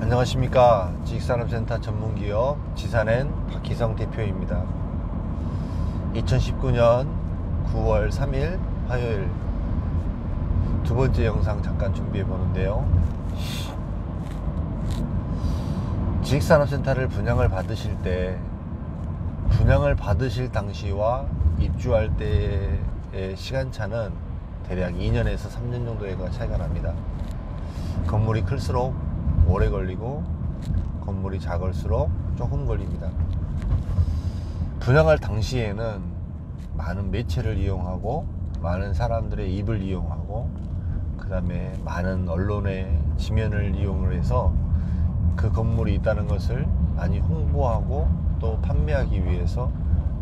안녕하십니까. 지식산업센터 전문기업 지산엔 박희성 대표입니다. 2019년 9월 3일 화요일 두 번째 영상 잠깐 준비해 보는데요. 지식산업센터를 분양을 받으실 때 분양을 받으실 당시와 입주할 때의 시간차는 대략 2년에서 3년 정도의 차이가 납니다. 건물이 클수록 오래 걸리고 건물이 작을수록 조금 걸립니다. 분양할 당시에는 많은 매체를 이용하고 많은 사람들의 입을 이용하고 그 다음에 많은 언론의 지면을 이용을 해서 그 건물이 있다는 것을 많이 홍보하고 또 판매하기 위해서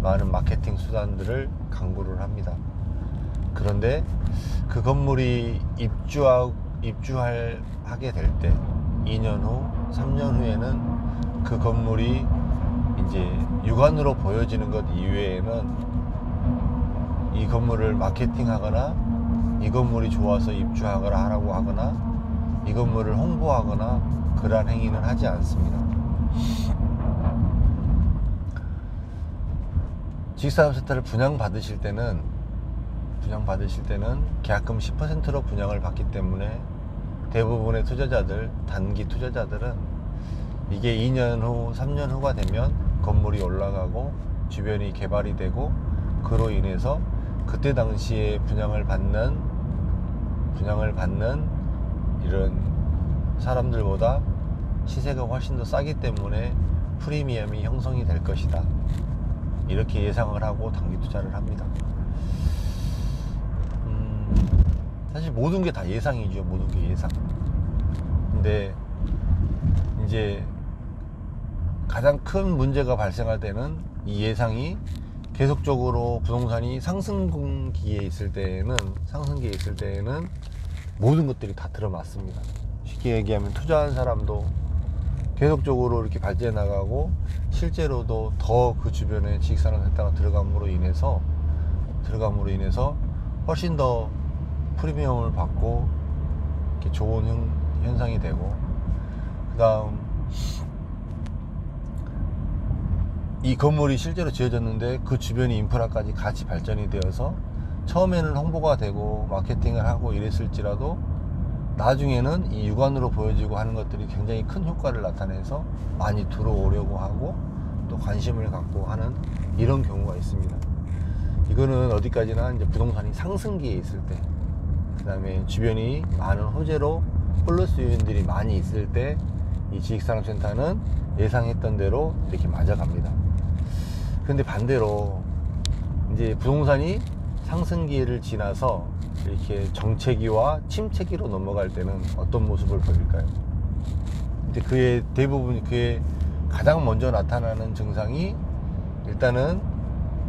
많은 마케팅 수단들을 강구를 합니다. 그런데 그 건물이 입주하게 될 때 2년 후, 3년 후에는 그 건물이 이제 육안으로 보여지는 것 이외에는 이 건물을 마케팅하거나 이 건물이 좋아서 입주하거나 하라고 하거나 이 건물을 홍보하거나 그러한 행위는 하지 않습니다. 지식산업센터를 분양받으실 때는 계약금 10%로 분양을 받기 때문에 대부분의 투자자들, 단기 투자자들은 이게 2년 후, 3년 후가 되면 건물이 올라가고 주변이 개발이 되고 그로 인해서 그때 당시에 분양을 받는 이런 사람들보다 시세가 훨씬 더 싸기 때문에 프리미엄이 형성이 될 것이다. 이렇게 예상을 하고 단기 투자를 합니다. 사실 모든 게 다 예상이죠. 모든 게 예상. 근데 이제 가장 큰 문제가 발생할 때는 이 예상이 계속적으로 부동산이 상승기에 있을 때에는 모든 것들이 다 들어맞습니다. 쉽게 얘기하면 투자한 사람도 계속적으로 이렇게 발전해 나가고 실제로도 더 그 주변에 지식산업센터가 들어감으로 인해서 훨씬 더 프리미엄을 받고 이렇게 좋은 현상이 되고, 그 다음 이 건물이 실제로 지어졌는데 그 주변의 인프라까지 같이 발전이 되어서 처음에는 홍보가 되고 마케팅을 하고 이랬을지라도 나중에는 이 육안으로 보여지고 하는 것들이 굉장히 큰 효과를 나타내서 많이 들어오려고 하고 또 관심을 갖고 하는 이런 경우가 있습니다. 이거는 어디까지나 이제 부동산이 상승기에 있을 때, 그 다음에 주변이 많은 호재로 플러스 요인들이 많이 있을 때 이 지식산업센터는 예상했던 대로 이렇게 맞아갑니다. 근데 반대로 이제 부동산이 상승기를 지나서 이렇게 정체기와 침체기로 넘어갈 때는 어떤 모습을 보일까요? 근데 그의 가장 먼저 나타나는 증상이 일단은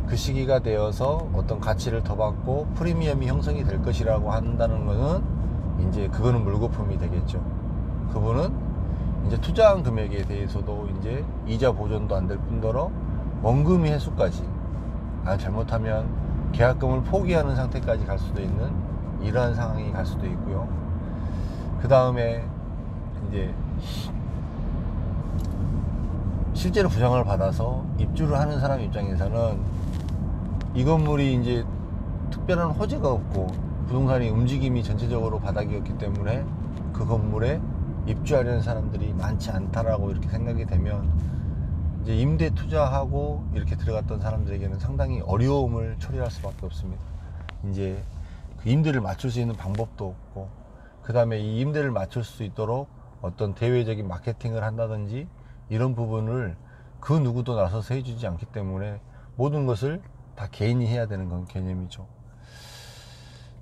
그 시기가 되어서 어떤 가치를 더 받고 프리미엄이 형성이 될 것이라고 한다는 거는 이제 그거는 물거품이 되겠죠. 그분은 이제 투자한 금액에 대해서도 이제 이자 보전도 안 될 뿐더러 원금이 회수까지, 잘못하면 계약금을 포기하는 상태까지 갈 수도 있는 이러한 상황이 갈 수도 있고요. 그 다음에 이제 실제로 분양을 받아서 입주를 하는 사람 입장에서는 이 건물이 이제 특별한 호재가 없고 부동산의 움직임이 전체적으로 바닥이었기 때문에 그 건물에 입주하려는 사람들이 많지 않다라고 이렇게 생각이 되면 이제 임대 투자하고 이렇게 들어갔던 사람들에게는 상당히 어려움을 초래할 수밖에 없습니다. 이제 그 임대를 맞출 수 있는 방법도 없고, 그 다음에 이 임대를 맞출 수 있도록 어떤 대외적인 마케팅을 한다든지 이런 부분을 그 누구도 나서서 해주지 않기 때문에 모든 것을 다 개인이 해야 되는 건 개념이죠.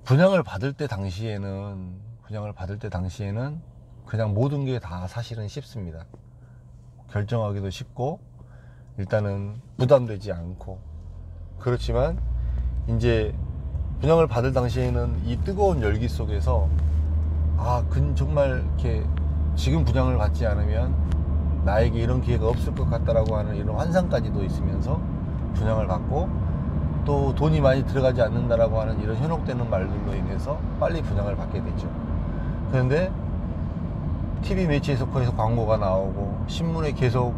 분양을 받을 때 당시에는 그냥 모든 게 다 사실은 쉽습니다. 결정하기도 쉽고 일단은 부담되지 않고. 그렇지만 이제 분양을 받을 당시에는 이 뜨거운 열기 속에서 정말 이렇게 지금 분양을 받지 않으면 나에게 이런 기회가 없을 것 같다라고 하는 이런 환상까지도 있으면서 분양을 받고, 또 돈이 많이 들어가지 않는다라고 하는 이런 현혹되는 말들로 인해서 빨리 분양을 받게 되죠. 그런데 TV 매체에서 거기서 광고가 나오고 신문에 계속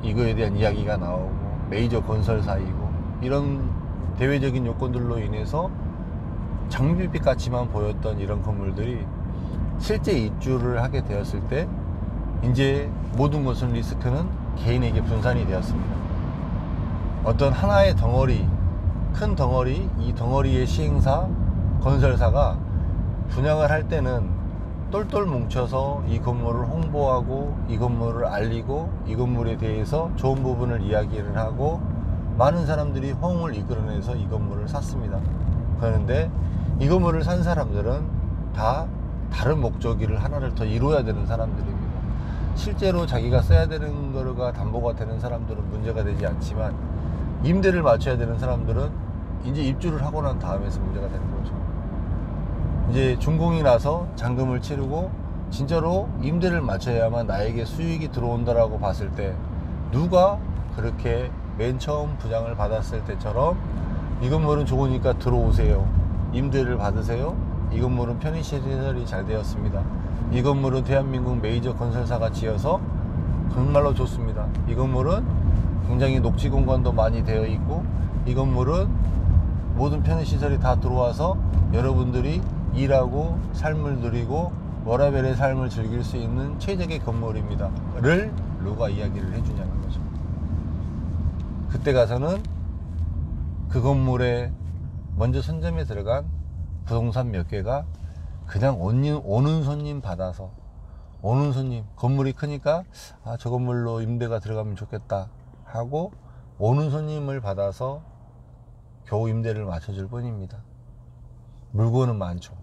이거에 대한 이야기가 나오고 메이저 건설사이고 이런 대외적인 요건들로 인해서 장밋빛 같이만 보였던 이런 건물들이 실제 입주를 하게 되었을 때 이제 모든 것은 리스크는 개인에게 분산이 되었습니다. 어떤 하나의 덩어리, 큰 덩어리, 이 덩어리의 시행사, 건설사가 분양을 할 때는 똘똘 뭉쳐서 이 건물을 홍보하고 이 건물을 알리고 이 건물에 대해서 좋은 부분을 이야기를 하고 많은 사람들이 호응을 이끌어내서 이 건물을 샀습니다. 그런데 이 건물을 산 사람들은 다 다른 목적을 하나를 더 이루어야 되는 사람들입니다. 실제로 자기가 써야 되는 거가 담보가 되는 사람들은 문제가 되지 않지만 임대를 맞춰야 되는 사람들은 이제 입주를 하고 난 다음에서 문제가 되는 거죠. 이제 준공이 나서 잔금을 치르고 진짜로 임대를 맞춰야만 나에게 수익이 들어온다라고 봤을 때 누가 그렇게 맨 처음 분양을 받았을 때처럼 이 건물은 좋으니까 들어오세요, 임대를 받으세요, 이 건물은 편의시설이 잘 되었습니다, 이 건물은 대한민국 메이저 건설사가 지어서 정말로 좋습니다, 이 건물은 굉장히 녹지 공간도 많이 되어 있고 이 건물은 모든 편의시설이 다 들어와서 여러분들이 일하고 삶을 누리고 워라밸의 삶을 즐길 수 있는 최적의 건물입니다 를 누가 이야기를 해주냐는 거죠. 그때 가서는 그 건물에 먼저 선점에 들어간 부동산 몇 개가 그냥 오는 손님 받아서, 오는 손님, 건물이 크니까 아, 저 건물로 임대가 들어가면 좋겠다 하고 오는 손님을 받아서 겨우 임대를 맞춰줄 뿐입니다. 물건은 많죠.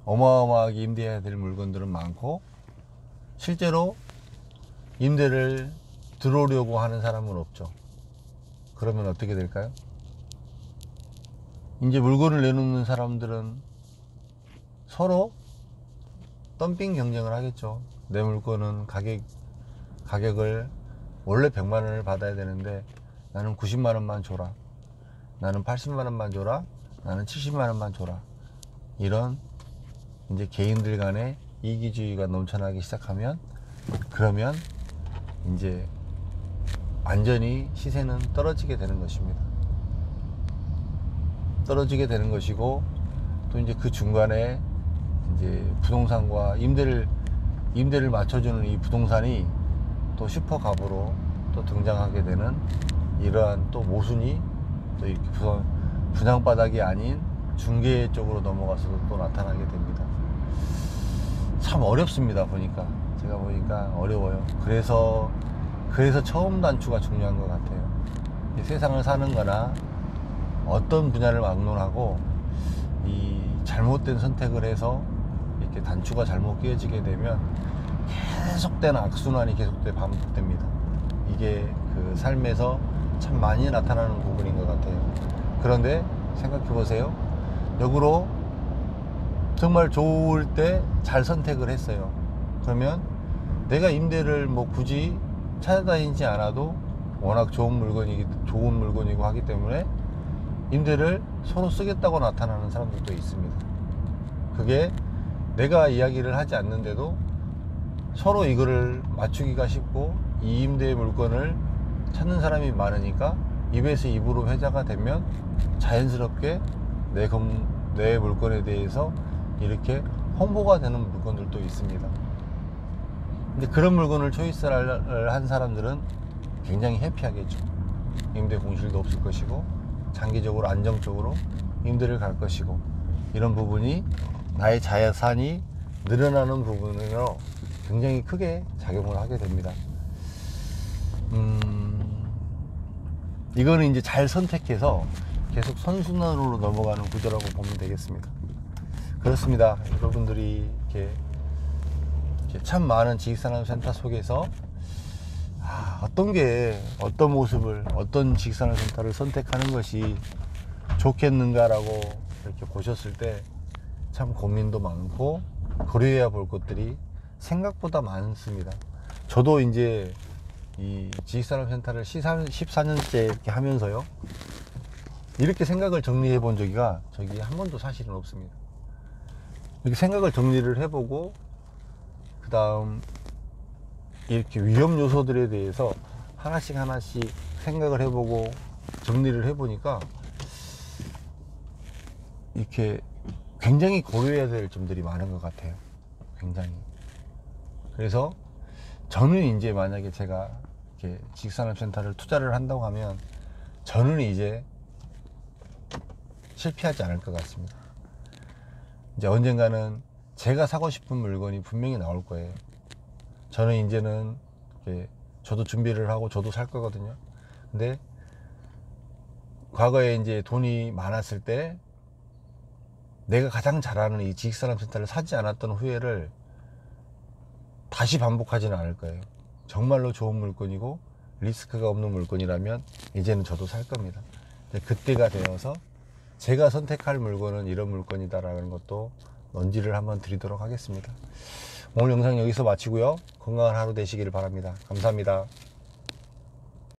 어마어마하게 임대해야 될 물건들은 많고 실제로 임대를 들어오려고 하는 사람은 없죠. 그러면 어떻게 될까요? 이제 물건을 내놓는 사람들은 서로 덤핑 경쟁을 하겠죠. 내 물건은 가격을 원래 100만 원을 받아야 되는데 나는 90만 원만 줘라, 나는 80만 원만 줘라, 나는 70만 원만 줘라. 이런 이제 개인들 간의 이기주의가 넘쳐나기 시작하면 그러면 이제 완전히 시세는 떨어지게 되는 것입니다. 떨어지게 되는 것이고 또 이제 그 중간에 이제 부동산과 임대를 맞춰주는 이 부동산이 또 슈퍼갑으로 또 등장하게 되는 이러한 또 모순이 또 이렇게 분양바닥이 아닌 중개 쪽으로 넘어가서도 또 나타나게 됩니다. 참 어렵습니다. 제가 보니까 어려워요. 그래서 처음 단추가 중요한 것 같아요. 이 세상을 사는 거나 어떤 분야를 막론하고 이 잘못된 선택을 해서 이렇게 단추가 잘못 끼어지게 되면 계속된 악순환이 반복됩니다. 이게 그 삶에서 참 많이 나타나는 부분인 것 같아요. 그런데 생각해 보세요. 역으로 정말 좋을 때 잘 선택을 했어요. 그러면 내가 임대를 뭐 굳이 찾아다니지 않아도 워낙 좋은 물건이고 하기 때문에 임대를 서로 쓰겠다고 나타나는 사람들도 있습니다. 그게 내가 이야기를 하지 않는데도 서로 이거를 맞추기가 쉽고 이 임대 물건을 찾는 사람이 많으니까 입에서 입으로 회자가 되면 자연스럽게 내 물건에 대해서 이렇게 홍보가 되는 물건들도 있습니다. 근데 그런 물건을 초이스를 한 사람들은 굉장히 해피하겠죠. 임대 공실도 없을 것이고 장기적으로 안정적으로 임대를 갈 것이고 이런 부분이 나의 자산이 늘어나는 부분으로 굉장히 크게 작용을 하게 됩니다. 이거는 이제 잘 선택해서 계속 선순환으로 넘어가는 구조라고 보면 되겠습니다. 그렇습니다. 여러분들이 이렇게 참 많은 지식산업센터 속에서 어떤 모습을, 어떤 지식산업센터를 선택하는 것이 좋겠는가라고 이렇게 보셨을 때 참 고민도 많고 고려해야 볼 것들이 생각보다 많습니다. 저도 이제 이 지식산업센터를 14년째 이렇게 하면서요, 이렇게 생각을 정리해 본 적이가 한 번도 사실은 없습니다. 이렇게 생각을 정리를 해보고 그 다음 이렇게 위험 요소들에 대해서 하나씩 생각을 해보고 정리를 해보니까 이렇게 굉장히 고려해야 될 점들이 많은 것 같아요. 굉장히. 그래서 저는 이제 만약에 제가 이렇게 지식산업센터를 투자를 한다고 하면 저는 이제 실패하지 않을 것 같습니다. 이제 언젠가는 제가 사고 싶은 물건이 분명히 나올 거예요. 저는 이제는 저도 준비를 하고 저도 살 거거든요. 근데 과거에 이제 돈이 많았을 때 내가 가장 잘하는 이 지식산업센터를 사지 않았던 후회를 다시 반복하지는 않을 거예요. 정말로 좋은 물건이고 리스크가 없는 물건이라면 이제는 저도 살 겁니다. 그때가 되어서 제가 선택할 물건은 이런 물건이다라는 것도 논지를 한번 드리도록 하겠습니다. 오늘 영상 여기서 마치고요. 건강한 하루 되시기를 바랍니다. 감사합니다.